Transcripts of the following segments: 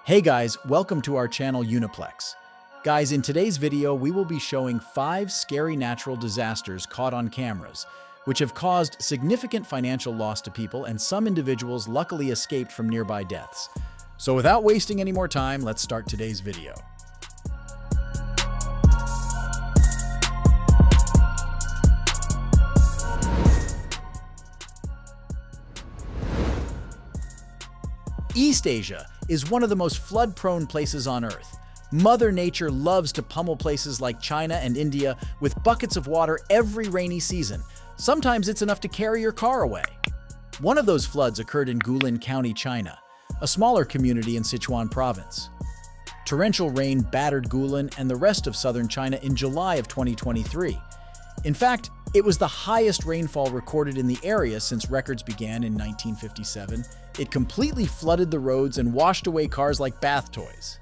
Hey guys, welcome to our channel Uniplex. Guys, in today's video we will be showing 5 scary natural disasters caught on cameras, which have caused significant financial loss to people, and some individuals luckily escaped from nearby deaths. So without wasting any more time, let's start today's video. East Asia is one of the most flood-prone places on Earth. Mother Nature loves to pummel places like China and India with buckets of water every rainy season. Sometimes it's enough to carry your car away. One of those floods occurred in Guilin County, China, a smaller community in Sichuan province. Torrential rain battered Guilin and the rest of southern China in July of 2023. In fact, it was the highest rainfall recorded in the area since records began in 1957. It completely flooded the roads and washed away cars like bath toys.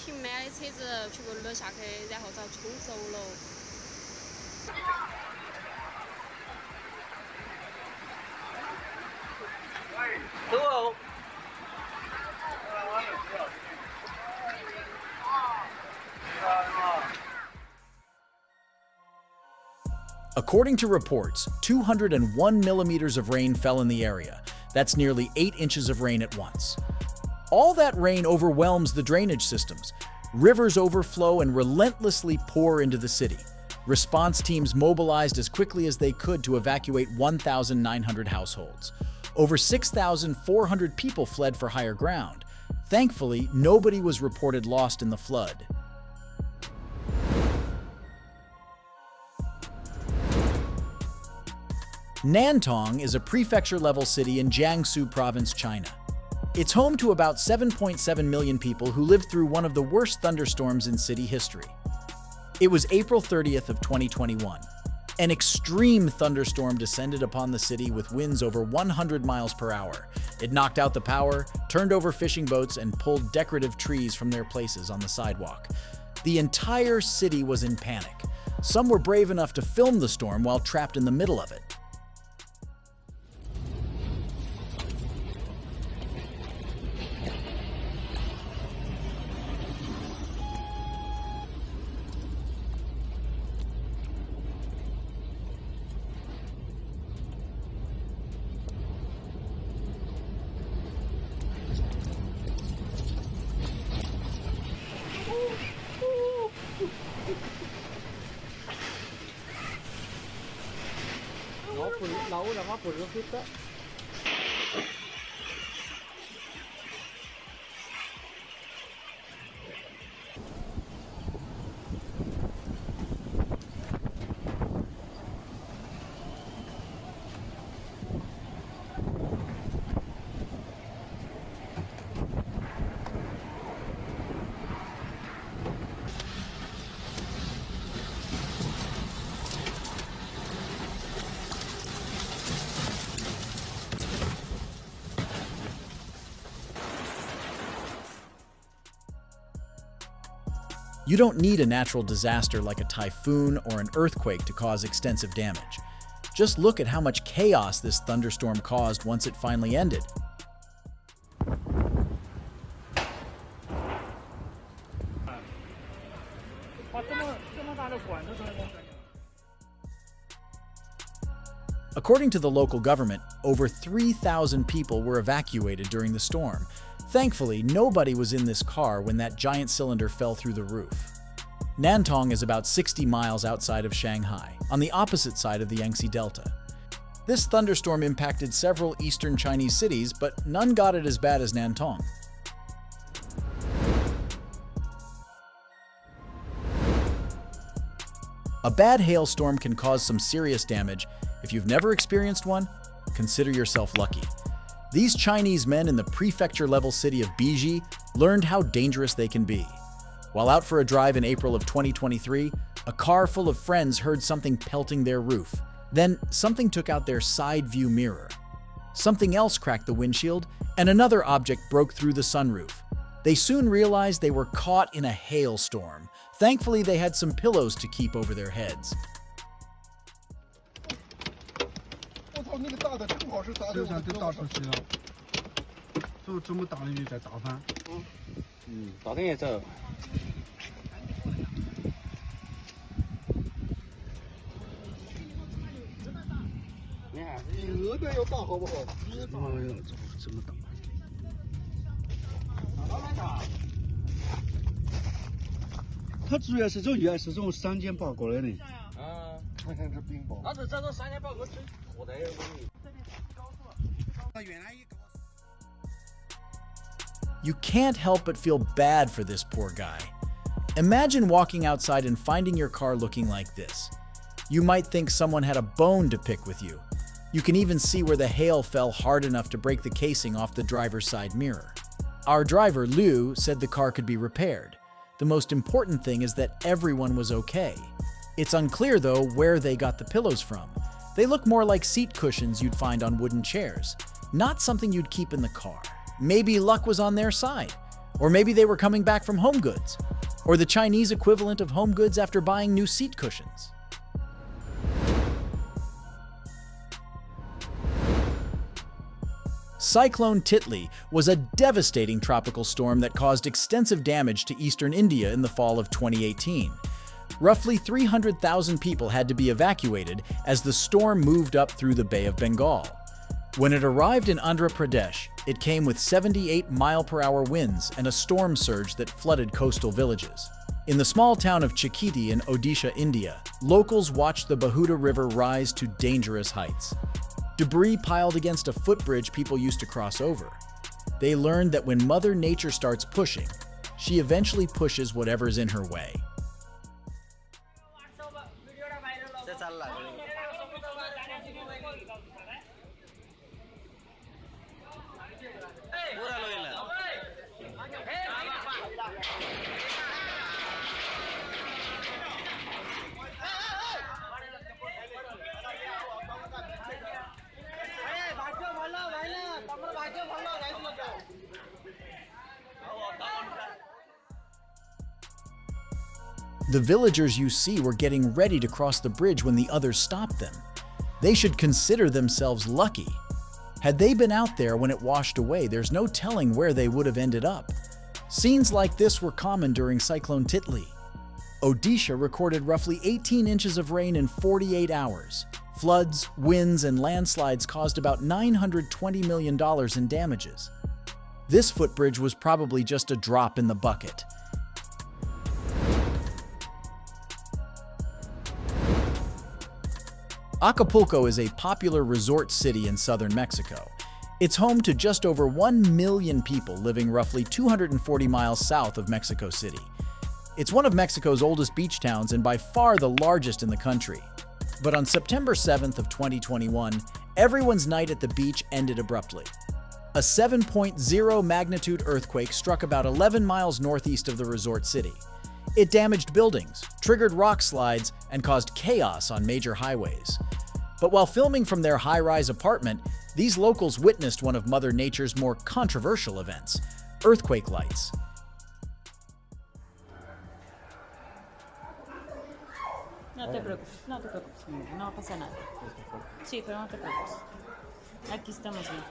停满的车子全部落下去，然后遭冲走了。Hello. According to reports, 201 millimeters of rain fell in the area. That's nearly 8 inches of rain at once. All that rain overwhelms the drainage systems. Rivers overflow and relentlessly pour into the city. Response teams mobilized as quickly as they could to evacuate 1,900 households. Over 6,400 people fled for higher ground. Thankfully, nobody was reported lost in the flood. Nantong is a prefecture-level city in Jiangsu Province, China. It's home to about 7.7 million people who lived through one of the worst thunderstorms in city history. It was April 30th of 2021. An extreme thunderstorm descended upon the city with winds over 100 miles per hour. It knocked out the power, turned over fishing boats, and pulled decorative trees from their places on the sidewalk. The entire city was in panic. Some were brave enough to film the storm while trapped in the middle of it. You don't need a natural disaster like a typhoon or an earthquake to cause extensive damage. Just look at how much chaos this thunderstorm caused once it finally ended. According to the local government, over 3,000 people were evacuated during the storm. Thankfully, nobody was in this car when that giant cylinder fell through the roof. Nantong is about 60 miles outside of Shanghai, on the opposite side of the Yangtze Delta. This thunderstorm impacted several eastern Chinese cities, but none got it as bad as Nantong. A bad hailstorm can cause some serious damage. If you've never experienced one, consider yourself lucky. These Chinese men in the prefecture-level city of Beiji learned how dangerous they can be. While out for a drive in April of 2023, a car full of friends heard something pelting their roof. Then, something took out their side view mirror. Something else cracked the windshield, and another object broke through the sunroof. They soon realized they were caught in a hailstorm. Thankfully, they had some pillows to keep over their heads. 我操，那个大的正好是砸在我的大出去了，就这么大的雨在打翻。打定也走。你看，比鹅的要大好不好？这么大。它主要是这种雨是从山间爬过来的。啊，看看这冰雹。那是这种山间报告最火的。You can't help but feel bad for this poor guy. Imagine walking outside and finding your car looking like this. You might think someone had a bone to pick with you. You can even see where the hail fell hard enough to break the casing off the driver's side mirror. Our driver, Liu, said the car could be repaired. The most important thing is that everyone was okay. It's unclear, though, where they got the pillows from. They look more like seat cushions you'd find on wooden chairs, not something you'd keep in the car. Maybe luck was on their side. Or maybe they were coming back from Home Goods. Or the Chinese equivalent of Home Goods after buying new seat cushions. Cyclone Titli was a devastating tropical storm that caused extensive damage to eastern India in the fall of 2018. Roughly 300,000 people had to be evacuated as the storm moved up through the Bay of Bengal. When it arrived in Andhra Pradesh, it came with 78-mile-per-hour winds and a storm surge that flooded coastal villages. In the small town of Chikiti in Odisha, India, locals watched the Bahuta River rise to dangerous heights. Debris piled against a footbridge people used to cross over. They learned that when Mother Nature starts pushing, she eventually pushes whatever's in her way. The villagers you see were getting ready to cross the bridge when the others stopped them. They should consider themselves lucky. Had they been out there when it washed away, there's no telling where they would have ended up. Scenes like this were common during Cyclone Titli. Odisha recorded roughly 18 inches of rain in 48 hours. Floods, winds, and landslides caused about $920 million in damages. This footbridge was probably just a drop in the bucket. Acapulco is a popular resort city in southern Mexico. It's home to just over 1 million people living roughly 240 miles south of Mexico City. It's one of Mexico's oldest beach towns and by far the largest in the country. But on September 7th of 2021, everyone's night at the beach ended abruptly. A 7.0 magnitude earthquake struck about 11 miles northeast of the resort city. It damaged buildings, triggered rock slides, and caused chaos on major highways. But while filming from their high-rise apartment, these locals witnessed one of Mother Nature's more controversial events: earthquake lights. No te preocupes, no te preocupes, no pasa nada. Sí, pero no te preocupes. Aquí estamos bien.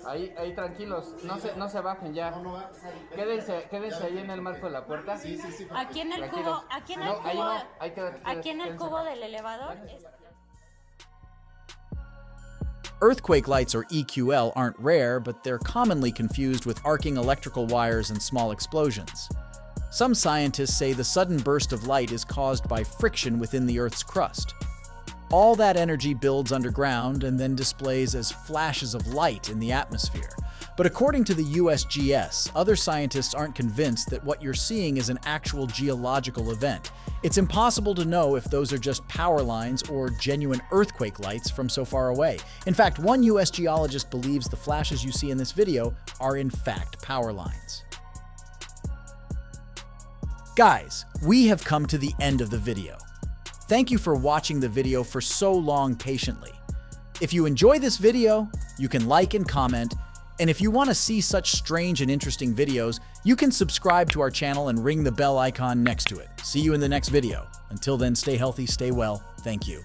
Ahí tranquilos, no se bajen ya. Quédense ahí en el marco de la puerta. Aquí en el Tranquilos. cubo, aquí en el No, cubo, ahí no, hay que aquí en el quédense. cubo del elevador. Earthquake lights, or EQL, aren't rare, but they're commonly confused with arcing electrical wires and small explosions. Some scientists say the sudden burst of light is caused by friction within the Earth's crust. All that energy builds underground and then displays as flashes of light in the atmosphere. But according to the USGS, other scientists aren't convinced that what you're seeing is an actual geological event. It's impossible to know if those are just power lines or genuine earthquake lights from so far away. In fact, one US geologist believes the flashes you see in this video are in fact power lines. Guys, we have come to the end of the video. Thank you for watching the video for so long patiently. If you enjoy this video, you can like and comment, and if you want to see such strange and interesting videos, you can subscribe to our channel and ring the bell icon next to it. See you in the next video. Until then, stay healthy, stay well. Thank you.